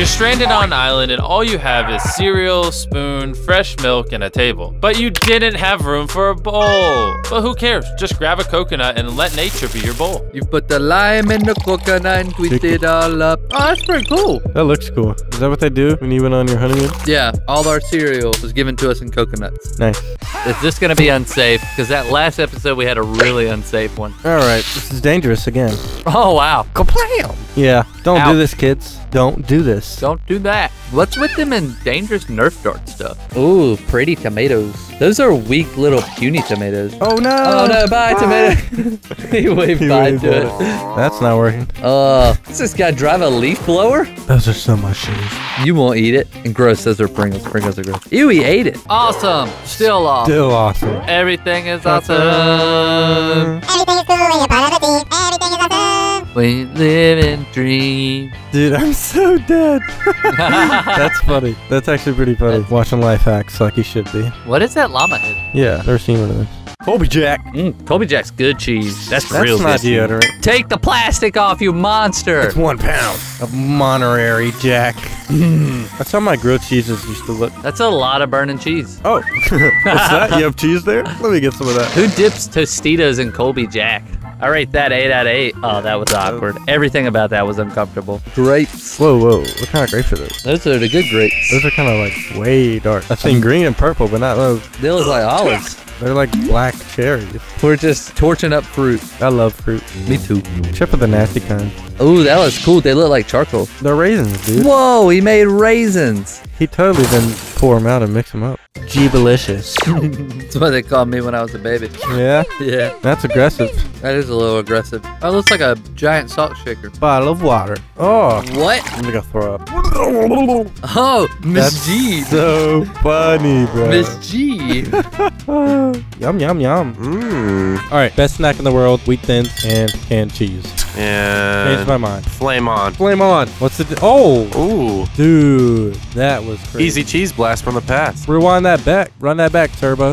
You're stranded on an island and all you have is cereal, spoon, fresh milk, and a table. But you didn't have room for a bowl. But who cares? Just grab a coconut and let nature be your bowl. You put the lime in the coconut and twist it all up. Oh, that's pretty cool. That looks cool. Is that what they do when you went on your honeymoon? Yeah, all our cereal was given to us in coconuts. Nice. Is this gonna be unsafe? Because that last episode we had a really unsafe one. All right, this is dangerous again. Oh wow. Kablam! Yeah, don't Ow. do this, kids. Don't do this. Don't do that. What's with them and dangerous Nerf dart stuff? Ooh, pretty tomatoes. Those are weak little puny tomatoes. Oh no! Oh no, bye tomato. He waved bye to it. That's not working. Does this guy drive a leaf blower? Those are so much cheese. You won't eat it. And gross, those are Pringles. Pringles are gross. Ew, he ate it. Awesome. Still awesome. Still awesome. Everything is awesome. Everything is cool when you're part of a team. Everything is awesome. We live in dreams. Dude, I'm so dead. That's funny. That's actually pretty funny. Watching life hacks like you should be. What is that llama head? Yeah, never seen one of those. Colby Jack. Colby Jack's good cheese. That's real not good. deodorant. Take the plastic off, you monster. It's 1 pound of Monterey Jack. That's how my grilled cheeses used to look. That's a lot of burning cheese. Oh, what's that? You have cheese there? Let me get some of that. Who dips Tostitos in Colby Jack? I rate that 8 out of 8. Oh, that was awkward. Everything about that was uncomfortable. Grapes. Whoa, whoa. What kind of grapes are those? Those are the good grapes. Those are kind of like way dark. I've seen green and purple, but not those. They look like olives. They're like black cherries. We're just torching up fruit. I love fruit. Me too. Except for the nasty kind. Ooh, that was cool. They look like charcoal. They're raisins, dude. Whoa, he made raisins. He totally didn't pour them out and mix them up. G-belicious. That's what they called me when I was a baby. Yeah? Yeah. That's aggressive. That is a little aggressive. Oh, it looks like a giant salt shaker. Bottle of water. Oh. What? I'm gonna throw up. Oh, Miss That's G. so funny, bro. Miss G. Yum, yum, yum. Mmm. All right, best snack in the world, wheat thins and canned cheese. And Changed my mind. flame on. Flame on. What's it? Oh, Ooh. dude, that was crazy. Easy cheese blast from the past. Rewind that back. Run that back, Turbo.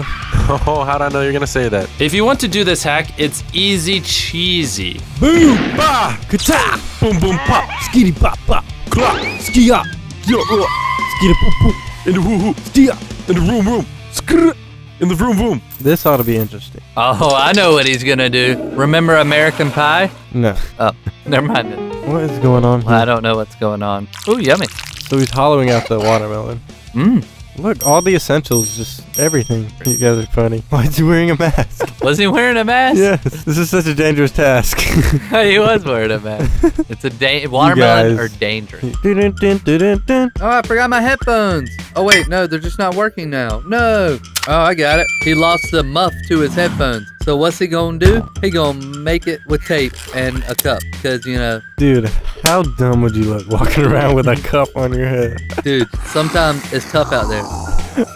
Oh, how'd I know you're gonna say that? If you want to do this hack, it's easy cheesy. Boom, ba, kata, Boom, boom, pop. skitty, pop, pop, Clap. ski up, skitty, boop, boop, In the woo woo. ski up. In the room room. Skrrt. In the room room. This ought to be interesting. Oh, I know what he's gonna do. Remember American Pie? No. Oh, never mind it. What is going on here? I don't know what's going on. Ooh, yummy. So he's hollowing out the watermelon. Mmm. Look, all the essentials, just everything. You guys are funny. Why is he wearing a mask? Was he wearing a mask? Yes, this is such a dangerous task. He was wearing a mask. It's a watermelon guys. are dangerous. Dun, dun, dun, dun, dun. Oh, I forgot my headphones. Oh, wait, no, they're just not working now. No. Oh, I got it. He lost the muff to his headphones. So what's he gonna do? He gonna make it with tape and a cup. Because, you know, Dude, how dumb would you look walking around with a cup on your head? dude, sometimes it's tough out there.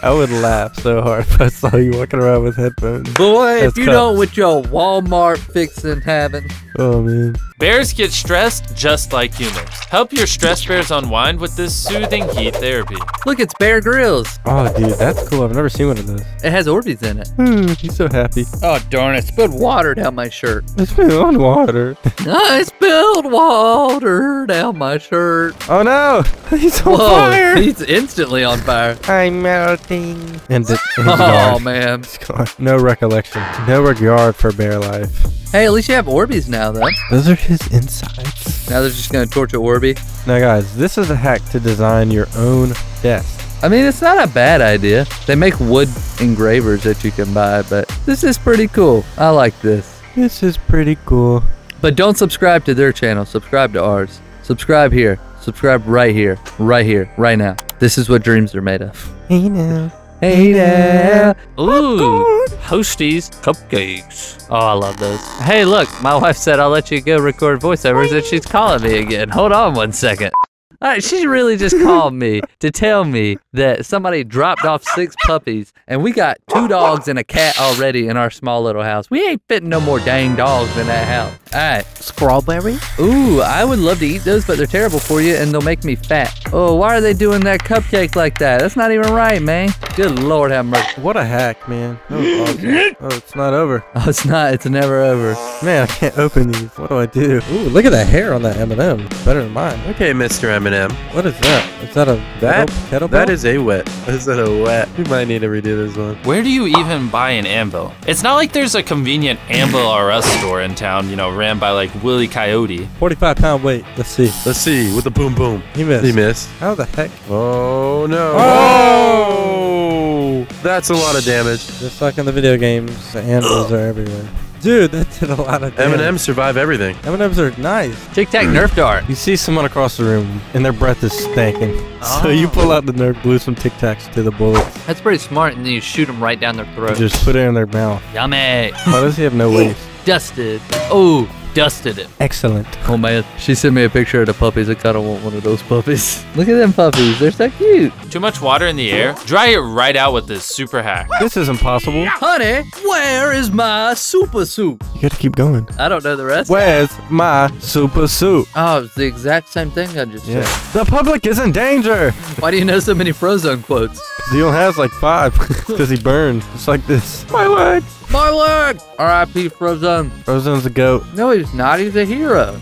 I would laugh so hard if I saw you walking around with headphones. Boy, That's if you cups. don't with your Walmart fixin' having. Oh, man. Bears get stressed just like humans. Help your stress bears unwind with this soothing heat therapy. Look, it's Bear Grylls. Oh, dude, that's cool. I've never seen one of those. It has Orbeez in it. He's so happy. Oh, darn it. Spilled water down my shirt. It's been on water. I spilled water down my shirt. Oh, no. He's on Whoa, fire. he's instantly on fire. I'm melting. And he's Oh, gone. man. He's gone. No recollection. No regard for bear life. Hey, at least you have Orbeez now, though. Those are his insides. Now they're just going to torture Orby. Now, guys, this is a hack to design your own desk. I mean, it's not a bad idea. They make wood engravers that you can buy, but this is pretty cool. I like this. This is pretty cool. But don't subscribe to their channel. Subscribe to ours. Subscribe here. Subscribe right here. Right here. Right now. This is what dreams are made of. Hey, now. Hey now. Ooh, Hosties cupcakes. Oh, I love those. Hey, look, my wife said I'll let you go record voiceovers and she's calling me again. Hold on 1 second. All right, she really just called me to tell me that somebody dropped off 6 puppies and we got 2 dogs and a cat already in our small little house. We ain't fitting no more dang dogs in that house. All right. Strawberry? Ooh, I would love to eat those, but they're terrible for you and they'll make me fat. Oh, why are they doing that cupcake like that? That's not even right, man. Good Lord have mercy. What a hack, man. That was awesome. Oh, it's not over. Oh, it's not. It's never over. Man, I can't open these. What do I do? Ooh, look at the hair on that M&M. It's better than mine. Okay, Mr. Eminem. What is that? Is that a kettlebell? That is a wet. Is that a wet? We might need to redo this one. Where do you even buy an anvil? It's not like there's a convenient Anvil RS store in town, ran by like Willie Coyote. 45-pound weight. Let's see. Let's see with the boom boom. He missed. He missed. How the heck? Oh no. Oh! That's a lot of damage. Just like in the video games, the anvils are everywhere. Dude, that did a lot of damage. M&M's survive everything. M&M's are nice. Tic Tac Nerf Dart. You see someone across the room, and their breath is stinking. So you pull out the Nerf, glue some Tic Tacs to the bullets, That's pretty smart, and then you shoot them right down their and throat. just put it in their mouth. Yummy. Why does he have no waist? Dusted. Oh, dusted it. Excellent. Oh man, she sent me a picture of the puppies. I kind of want one of those puppies. Look at them puppies. They're so cute. Too much water in the air? Dry it right out with this super hack. This is impossible. Honey, where is my super soup? You gotta keep going. I don't know the rest. Where's my super suit? Oh, it's the exact same thing I just said. The public is in danger. Why do you know so many Frozone quotes? Zeal has like 5 because he burned. Just like this. My leg. My leg! R.I.P. Frozone. Frozen's a goat. No, he's not. He's a hero.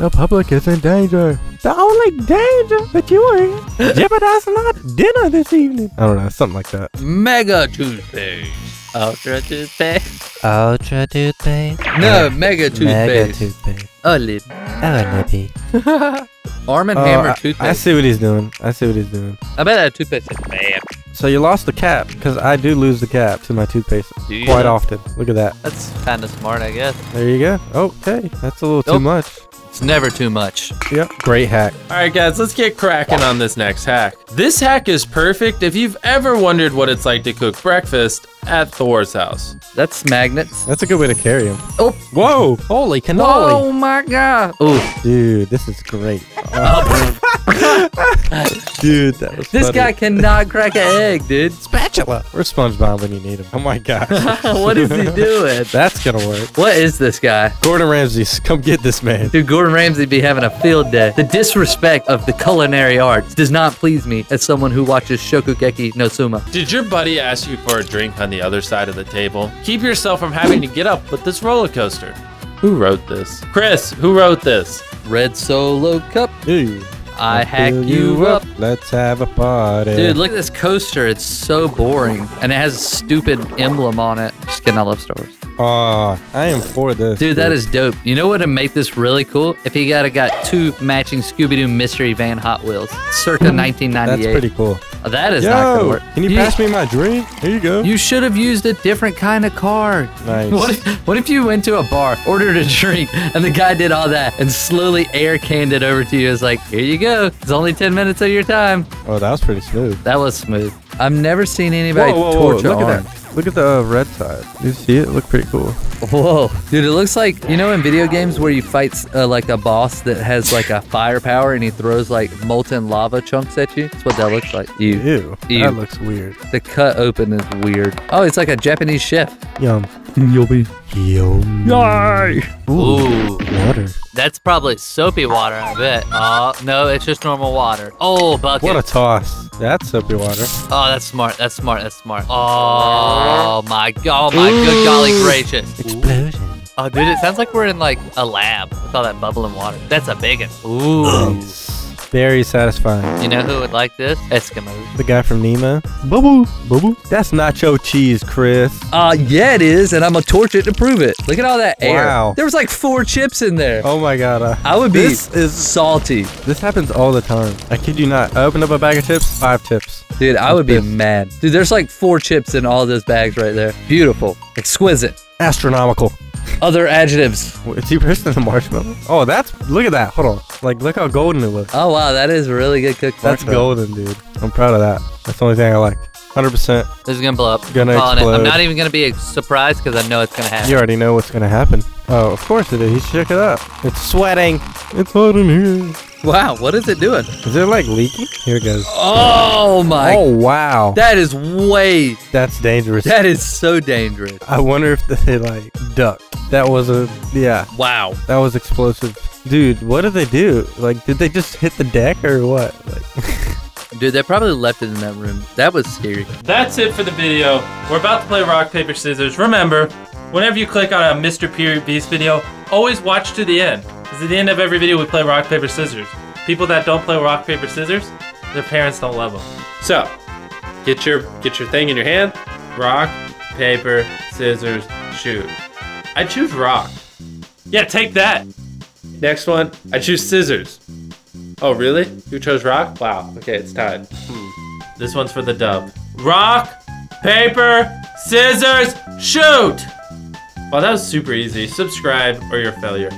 The public is in danger. The only danger that you are in jeopardizing our dinner this evening. I don't know, something like that. Mega toothpaste. Ultra toothpaste. Ultra toothpaste. No, mega toothpaste. toothpaste. A lid. Arm and Hammer I toothpaste. see what he's doing. I I bet that toothpaste is bad. So you lost the cap, because I do lose the cap to my toothpaste Do you? quite often. Look at that. That's kind of smart, I guess. There you go. Okay, that's a little too Nope. much. It's never too much. Yep, great hack. All right, guys, let's get cracking on this next hack. This hack is perfect if you've ever wondered what it's like to cook breakfast at Thor's house. That's magnets. That's a good way to carry him. Oh. Whoa! Holy cannoli! Oh my god. Oh, Dude, this is great. Dude, that was this funny. guy cannot crack an egg, dude. Spatula. Where's SpongeBob when you need him? Oh my gosh. What is he doing? That's gonna work. What is this guy? Gordon Ramsay, come get this man. Dude, Gordon Ramsay be having a field day. The disrespect of the culinary arts does not please me as someone who watches Shokugeki no Suma. Did your buddy ask you for a drink on the other side of the table? Keep yourself from having to get up with this roller coaster. Who wrote this? Chris, who wrote this? Red Solo Cup. Dude, I I'll hack fill you up. Let's have a party. Dude, look at this coaster. It's so boring. And it has a stupid emblem on it. Just kidding, I love Star Wars. Aw, I am for this. Dude, that is dope. You know what would make this really cool? If he got 2 matching Scooby-Doo Mystery Van Hot Wheels. Circa 1998. That's pretty cool. Oh, that is not gonna work. Can you pass me my drink? Here you go. You should have used a different kind of card. Nice. What if you went to a bar, ordered a drink, and the guy did all that and slowly air canned it over to you? It's like, here you go. It's only 10 minutes of your time. Oh, that was pretty smooth. That was smooth. I've never seen anybody torch Look an at arm. that. Look at the red side. You see it? Look pretty cool. Whoa. Dude, it looks like, in video games where you fight like a boss that has like a firepower and he throws like molten lava chunks at you? That's what that looks like. Ew. Ew. That looks weird. The cut open is weird. Oh, it's like a Japanese chef. Yum. Yum. Yay! Ooh. Water. That's probably soapy water, I bet. Oh, no, it's just normal water. Oh, bucket. What a toss. That's soapy water. Oh, that's smart. That's smart. That's smart. Oh my god. Oh my good golly gracious. Explosion. Oh, dude, it sounds like we're in like a lab with all that bubbling water. That's a big one. Ooh. Very satisfying. You know who would like this? Eskimos. The guy from Nemo. Bubble. Bubble. That's nacho cheese, Chris. Yeah, it is, and I'm gonna torch it to prove it. Look at all that air. Wow. There was like 4 chips in there. Oh my god. I would be This is salty. This happens all the time. I kid you not. I opened up a bag of chips, 5 chips. Dude, I would be This. mad. Dude, there's like 4 chips in all those bags right there. Beautiful. Exquisite. Astronomical. Other adjectives. Is he worse than the marshmallow? Oh, look at that. Hold on. Like, look how golden it looks. Oh, wow, that is really good cooked That's marshmallow. golden, dude. I'm proud of that. That's the only thing I like. 100%. This is gonna blow up. Gonna Calling it. explode. I'm not even gonna be surprised because I know it's gonna happen. You already know what's gonna happen. Oh, of course it is. He shook it up. It's sweating. It's hot in here. Wow, what is it doing? Is it like leaking? Here it goes. Oh my! Oh, wow. That is way. That's dangerous. That is so dangerous. I wonder if they like ducked. That was Wow. that was explosive. Dude, what did they do? Like, did they just hit the deck or what? Like, Dude, they probably left it in that room. That was scary. That's it for the video. We're about to play rock, paper, scissors. Remember, whenever you click on a Mr. Beast video, always watch to the end. Because at the end of every video, we play rock, paper, scissors. People that don't play rock, paper, scissors, their parents don't love them. So, get your thing in your hand. Rock, paper, scissors, shoot. I choose rock. Yeah, take that. Next one, I choose scissors. Oh, really? You chose rock? Wow. Okay, it's tied. This one's for the dub. Rock, paper, scissors, shoot! Wow, that was super easy. Subscribe or you're a failure.